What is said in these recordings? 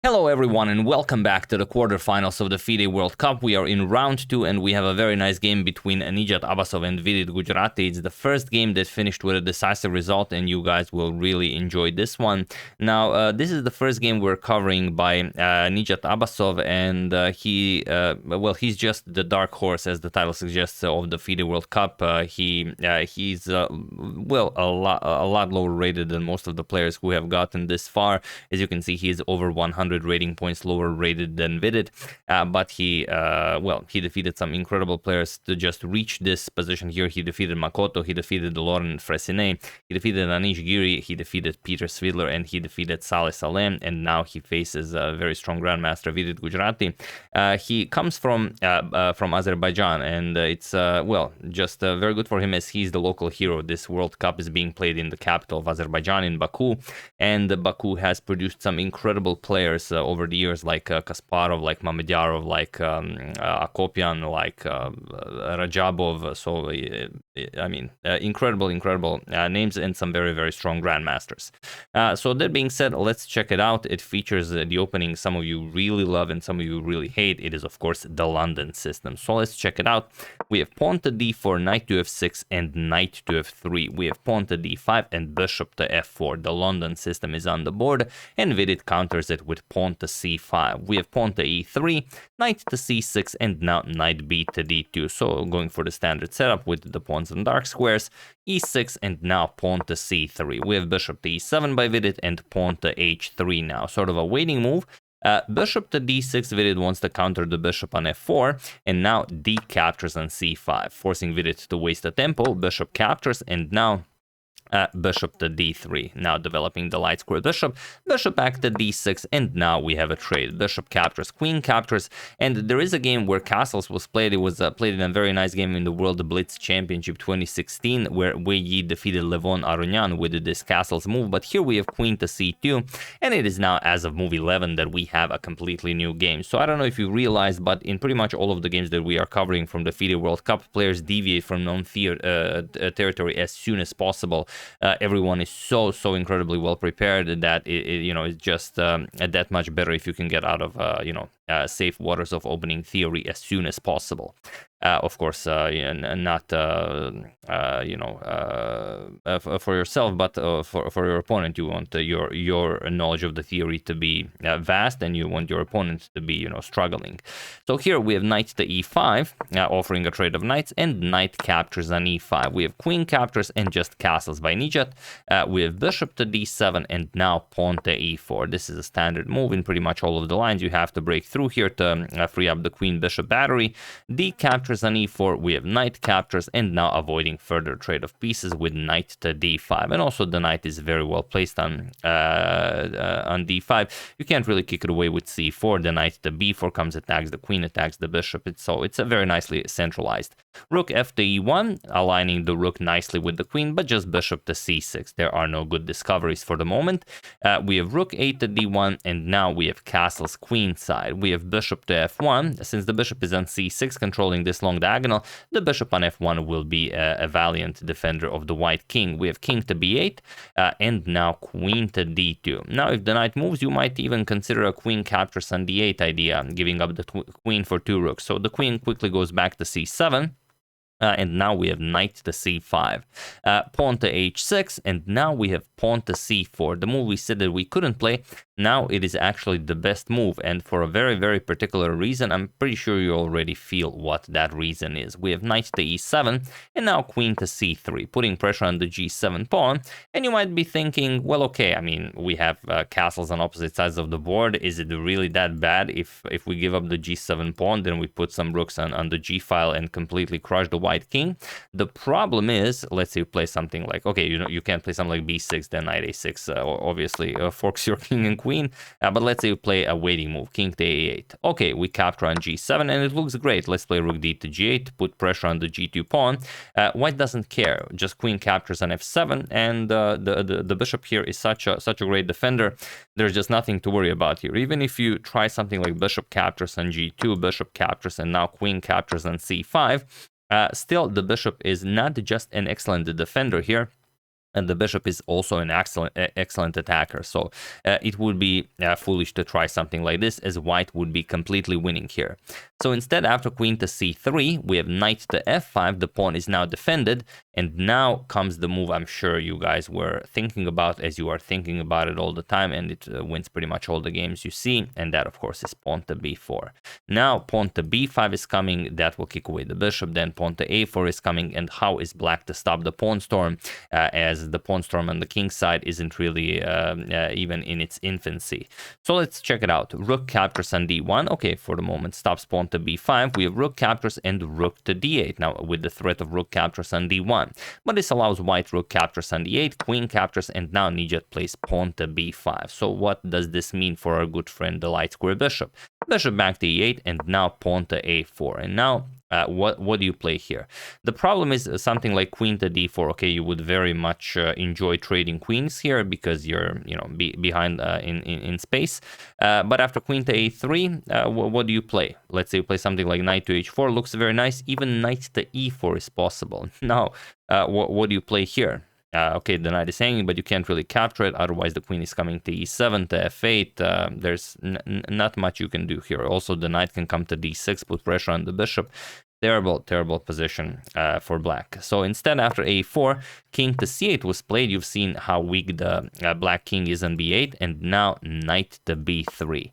Hello everyone and welcome back to the quarterfinals of the FIDE World Cup. We are in round 2 and we have a very nice game between Nijat, Abasov and Vidit, Gujrathi. It's the first game that finished with a decisive result and you guys will really enjoy this one. Now, this is the first game we're covering by Nijat Abasov, and he's just the dark horse, as the title suggests, of the FIDE World Cup. He's a lot lower rated than most of the players who have gotten this far. As you can see, he's over 100 rating points lower rated than Vidit, but he defeated some incredible players to just reach this position here. He defeated Makoto, he defeated Laurent Fressinet, he defeated Anish Giri, he defeated Peter Svidler, and he defeated Saleh Salem, and now he faces a very strong grandmaster, Vidit Gujrathi. He comes from Azerbaijan, and it's just very good for him as he's the local hero. This World Cup is being played in the capital of Azerbaijan, in Baku, and Baku has produced some incredible players over the years, like Kasparov, like Mamedyarov, like Akopyan, like Rajabov. So I mean, incredible names and some very strong grandmasters. So that being said, let's check it out. It features the opening some of you really love and some of you really hate. It is of course the London system. So let's check it out. We have pawn to d4, knight to f6, and knight to f3. We have pawn to d5 and bishop to f4. The London system is on the board, and Vidit counters it with pawn to c5. We have pawn to e3, knight to c6, and now knight b to d2. So going for the standard setup with the pawns and dark squares, e6, and now pawn to c3. We have bishop to e7 by Vidit and pawn to h3 now. Sort of a waiting move. Bishop to d6, Vidit wants to counter the bishop on f4, and now d captures on c5, forcing Vidit to waste the tempo. Bishop captures, and now bishop to d3, now developing the light square bishop, bishop back to d6, and now we have a trade. Bishop captures, queen captures, and there is a game where castles was played. It was played in a very nice game in the World Blitz Championship 2016, where Wei Yi defeated Levon Aronian with this castles move, but here we have queen to c2, and it is now, as of move 11, that we have a completely new game. So I don't know if you realized, but in pretty much all of the games that we are covering from the FIDE World Cup, players deviate from known territory as soon as possible. Everyone is so incredibly well prepared that it's just that much better if you can get out of safe waters of opening theory as soon as possible. Of course, not for yourself, but for your opponent. You want your knowledge of the theory to be vast, and you want your opponent to be struggling. So here we have knight to e5, offering a trade of knights, and knight captures on e5. We have queen captures and just castles by Nijat. We have bishop to d7, and now pawn to e4. This is a standard move in pretty much all of the lines. You have to break through here to free up the queen bishop battery. D captures on e4, we have knight captures, and now avoiding further trade of pieces with knight to d5. And also the knight is very well placed on d5. You can't really kick it away with c4. The knight to b4 comes, attacks the queen, attacks the bishop. It's a very nicely centralized. Rook f to e1, aligning the rook nicely with the queen, but just bishop to c6. There are no good discoveries for the moment. We have rook a to d1, and now we have castles queen side. We have bishop to f1. Since the bishop is on c6, controlling this long diagonal, the bishop on f1 will be a valiant defender of the white king. We have king to b8, and now queen to d2. Now if the knight moves, you might even consider a queen captures on d8 idea, giving up the queen for 2 rooks. So the queen quickly goes back to c7. And now we have knight to c5, pawn to h6, and now we have pawn to c4. The move we said that we couldn't play, now it is actually the best move, and for a very particular reason. I'm pretty sure you already feel what that reason is. We have knight to e7, and now queen to c3, putting pressure on the g7 pawn. And you might be thinking, well, okay, I mean, we have castles on opposite sides of the board. Is it really that bad if we give up the g7 pawn, then we put some rooks on the g file and completely crush the white king? The problem is, let's say you play something like, okay, you can't play something like b6, then knight a6, obviously forks your king and queen, but let's say you play a waiting move, king to a8. Okay, we capture on g7, and it looks great. Let's play rook d to g8, put pressure on the g2 pawn. White doesn't care, just queen captures on f7, and the bishop here is such a great defender. There's just nothing to worry about here. Even if you try something like bishop captures on g2, bishop captures, and now queen captures on c5, still the bishop is not just an excellent defender here. And the bishop is also an excellent attacker, so it would be foolish to try something like this, as white would be completely winning here. So instead, after queen to c3, we have knight to f5. The pawn is now defended, and now comes the move I'm sure you guys were thinking about, as you are thinking about it all the time, and it wins pretty much all the games you see, and that of course is pawn to b4. Now pawn to b5 is coming, that will kick away the bishop, then pawn to a4 is coming, and how is black to stop the pawn storm, as the pawn storm on the king side isn't really even in its infancy. So let's check it out. Rook captures on d1. Okay, for the moment stops pawn to b5. We have rook captures and rook to d8, now with the threat of rook captures on d1. But this allows white rook captures on d8, queen captures, and now Nijat plays pawn to b5. So what does this mean for our good friend the light square bishop? Bishop back to e8, and now pawn to a4. And now what do you play here? The problem is something like queen to d4. Okay, you would very much enjoy trading queens here because you're behind in space. But after queen to a3, what do you play? Let's say you play something like knight to h4. Looks very nice. Even knight to e4 is possible. Now, what do you play here? Okay, the knight is hanging, but you can't really capture it. Otherwise, the queen is coming to e7, to f8. There's not much you can do here. Also, the knight can come to d6, put pressure on the bishop. Terrible position for black. So instead, after a4, king to c8 was played. You've seen how weak the black king is on b8, and now knight to b3.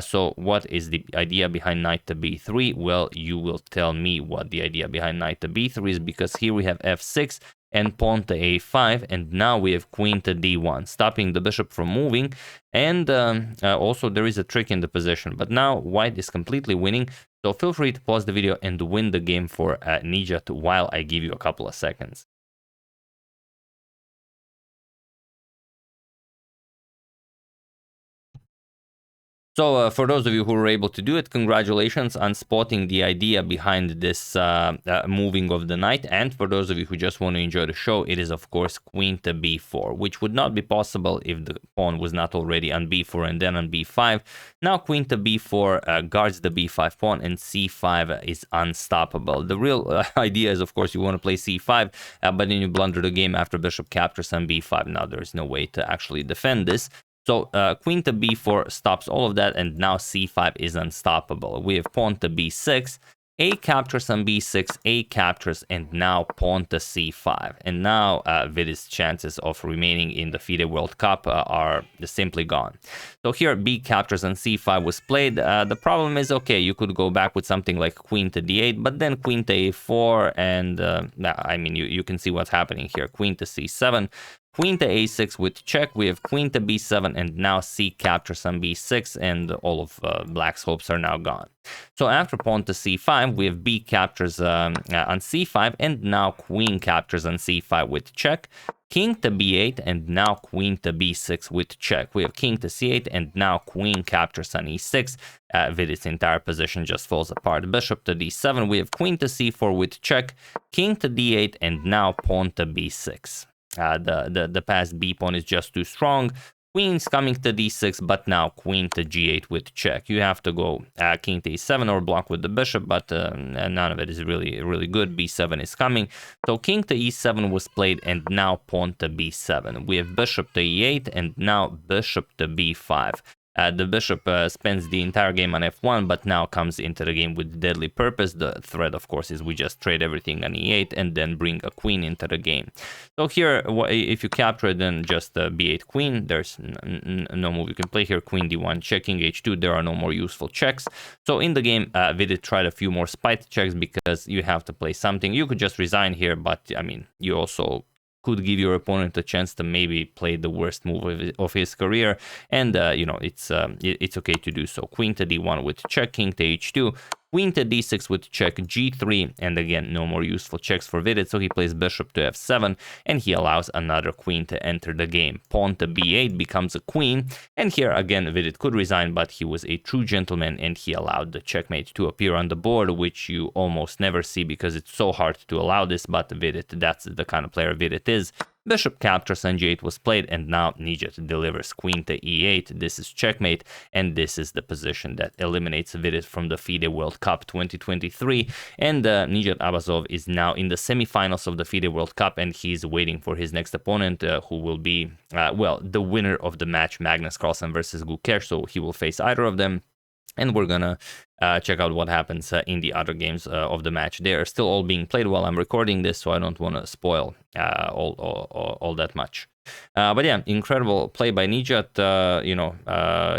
So what is the idea behind knight to b3? Well, you will tell me what the idea behind knight to b3 is, because here we have f6 and pawn to a5, and now we have queen to d1, stopping the bishop from moving. And also there is a trick in the position, but now white is completely winning. So feel free to pause the video and win the game for Nijat while I give you a couple of seconds. So for those of you who were able to do it, congratulations on spotting the idea behind this moving of the knight. And for those of you who just want to enjoy the show, it is of course queen to b4, which would not be possible if the pawn was not already on b4 and then on b5. Now queen to b4 guards the b5 pawn, and c5 is unstoppable. The real idea is, of course, you want to play c5, but then you blunder the game after bishop captures on b5. Now there's no way to actually defend this. So queen to b4 stops all of that, and now c5 is unstoppable. We have pawn to b6, a captures on b6, a captures, and now pawn to c5. And now Vidit's chances of remaining in the FIDE World Cup are simply gone. So here b captures on c5 was played. The problem is, okay, you could go back with something like queen to d8, but then queen to a4, and I mean, you can see what's happening here. Queen to c7. Queen to a6 with check. We have queen to b7, and now c captures on b6, and all of black's hopes are now gone. So after pawn to c5, we have b captures on c5, and now queen captures on c5 with check. King to b8, and now queen to b6 with check. We have king to c8, and now queen captures on e6. Vidit's entire position just falls apart. Bishop to d7, we have queen to c4 with check. King to d8, and now pawn to b6. The passed b pawn is just too strong. Queen's coming to d6, but now queen to g8 with check. You have to go king to e7 or block with the bishop, but none of it is really good. b7 is coming. So king to e7 was played, and now pawn to b7. We have bishop to e8, and now bishop to b5. The bishop spends the entire game on f1, but now comes into the game with deadly purpose. The threat, of course, is we just trade everything on e8 and then bring a queen into the game. So here, if you capture, then just b8 queen. There's no move you can play here. Queen d1, checking h2. There are no more useful checks. So in the game, Vidit tried a few more spite checks because you have to play something. You could just resign here, but I mean, you also could give your opponent a chance to maybe play the worst move of his career, and you know, it's okay to do so. Queen to d1 with check, king to h2, queen to d6 with check, g3, and again, no more useful checks for Vidit, so he plays bishop to f7, and he allows another queen to enter the game. Pawn to b8 becomes a queen, and here again, Vidit could resign, but he was a true gentleman, and he allowed the checkmate to appear on the board, which you almost never see because it's so hard to allow this, but Vidit, that's the kind of player Vidit is. Bishop captures on g8 was played, and now Nijat delivers queen to e8. This is checkmate, and this is the position that eliminates Vidit from the FIDE World Cup 2023. And Nijat Abasov is now in the semifinals of the FIDE World Cup, and he's waiting for his next opponent, who will be, well, the winner of the match, Magnus Carlsen versus Gujrathi. So he will face either of them. And we're gonna check out what happens in the other games of the match. They are still all being played while I'm recording this, so I don't want to spoil all that much. But yeah, incredible play by Nijat. You know,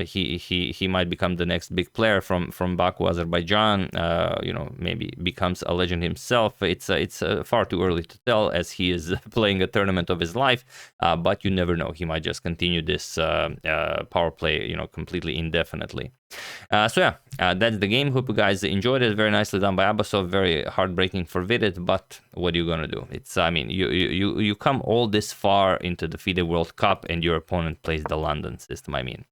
he might become the next big player from Baku, Azerbaijan. You know, maybe becomes a legend himself. It's far too early to tell, as he is playing a tournament of his life. But you never know. He might just continue this power play, you know, completely indefinitely. So yeah, that's the game. Hope you guys enjoyed it. Very nicely done by Abasov. Very heartbreaking for Vidit, but what are you gonna do? It's, I mean, you come all this far into the FIDE World Cup, and your opponent plays the London system. I mean,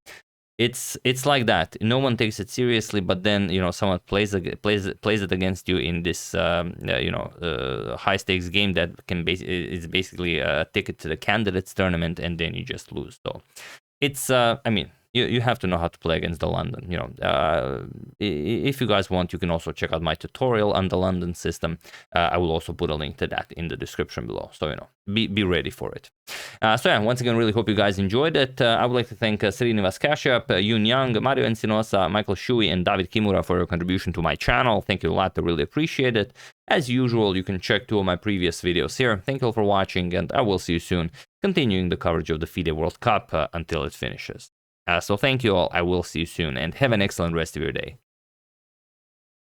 it's like that. No one takes it seriously, but then, you know, someone plays it against you in this you know, high stakes game that is basically a ticket to the candidates tournament, and then you just lose. So it's I mean, you have to know how to play against the London. You know, if you guys want, you can also check out my tutorial on the London system. I will also put a link to that in the description below. So, you know, be ready for it. So yeah, once again, really hope you guys enjoyed it. I would like to thank Srinivas Kashyap, Yun Yang, Mario Encinosa, Michael Shui, and David Kimura for your contribution to my channel. Thank you a lot. I really appreciate it. As usual, you can check 2 of my previous videos here. Thank you all for watching, and I will see you soon, continuing the coverage of the FIDE World Cup until it finishes. So thank you all, I will see you soon, and have an excellent rest of your day.